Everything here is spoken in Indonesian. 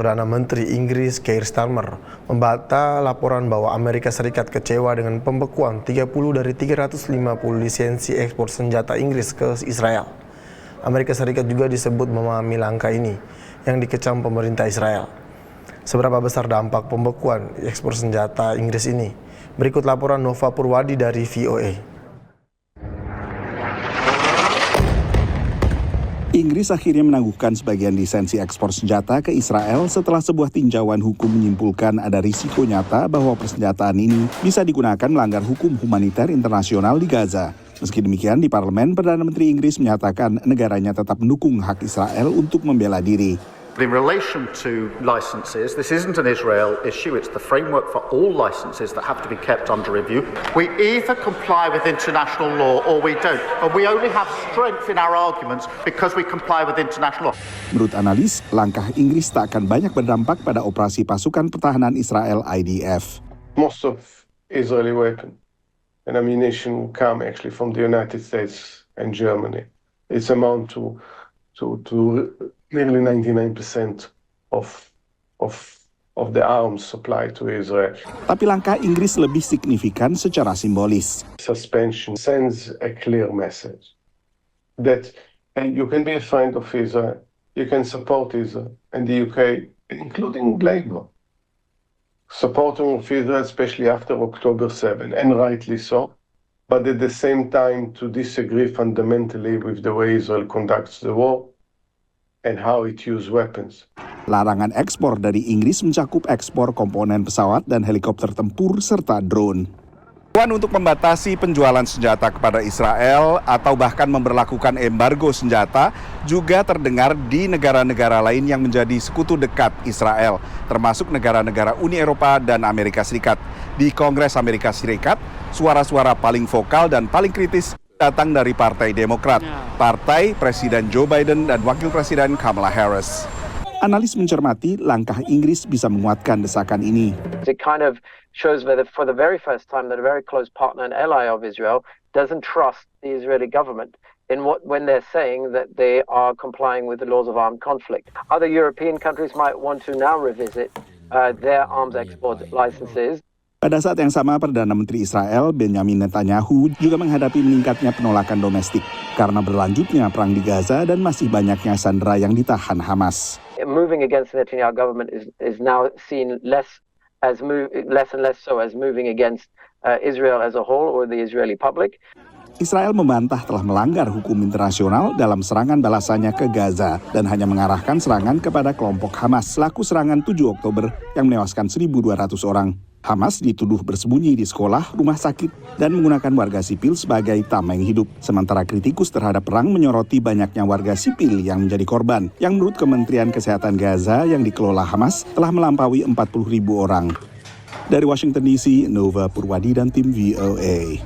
Perdana Menteri Inggris Keir Starmer membantah laporan bahwa Amerika Serikat kecewa dengan pembekuan 30 dari 350 lisensi ekspor senjata Inggris ke Israel. Amerika Serikat juga disebut memahami langkah ini yang dikecam pemerintah Israel. Seberapa besar dampak pembekuan ekspor senjata Inggris ini? Berikut laporan Nova Purwadi dari VOA. Inggris akhirnya menangguhkan sebagian lisensi ekspor senjata ke Israel setelah sebuah tinjauan hukum menyimpulkan ada risiko nyata bahwa persenjataan ini bisa digunakan melanggar hukum humaniter internasional di Gaza. Meski demikian, di parlemen, Perdana Menteri Inggris menyatakan negaranya tetap mendukung hak Israel untuk membela diri. In relation to licenses, this isn't an Israel issue, it's the framework for all licenses that have to be kept under review. We either comply with international law or we don't. And we only have strength in our arguments because we comply with international law. Menurut analis, langkah Inggris tak akan banyak berdampak pada operasi pasukan pertahanan Israel IDF. Most of Israeli weapons and ammunition come actually from the United States and Germany. It's amount to nearly 99% of the arms supplied to Israel. Tapi langkah Inggris lebih signifikan secara simbolis. Suspension sends a clear message that you can be a friend of Israel, you can support Israel, and the UK, including Labour, supporting of Israel, especially after October 7, and rightly so, but at the same time to disagree fundamentally with the way Israel conducts the war and how it uses weapons. Larangan ekspor dari Inggris mencakup ekspor komponen pesawat dan helikopter tempur serta drone. Untuk membatasi penjualan senjata kepada Israel atau bahkan memberlakukan embargo senjata juga terdengar di negara-negara lain yang menjadi sekutu dekat Israel, termasuk negara-negara Uni Eropa dan Amerika Serikat. Di Kongres Amerika Serikat, suara-suara paling vokal dan paling kritis datang dari Partai Demokrat, partai Presiden Joe Biden dan Wakil Presiden Kamala Harris. Analis mencermati langkah Inggris bisa menguatkan desakan ini. It kind of shows that for the very first time that a very close partner and ally of Israel doesn't trust the Israeli government when they're saying that they are complying with the laws of armed conflict. Other European countries might want to now revisit their arms export licenses. Pada saat yang sama, Perdana Menteri Israel Benjamin Netanyahu juga menghadapi meningkatnya penolakan domestik karena berlanjutnya perang di Gaza dan masih banyaknya sandera yang ditahan Hamas. Moving against the Netanyahu government is now seen less and less so as moving against Israel as a whole or the Israeli public. Israel membantah telah melanggar hukum internasional dalam serangan balasannya ke Gaza dan hanya mengarahkan serangan kepada kelompok Hamas selaku serangan 7 Oktober yang menewaskan 1.200 orang. Hamas dituduh bersembunyi di sekolah, rumah sakit, dan menggunakan warga sipil sebagai tameng hidup. Sementara kritikus terhadap perang menyoroti banyaknya warga sipil yang menjadi korban, yang menurut Kementerian Kesehatan Gaza yang dikelola Hamas telah melampaui 40.000 orang. Dari Washington DC, Nova Purwadi dan tim VOA.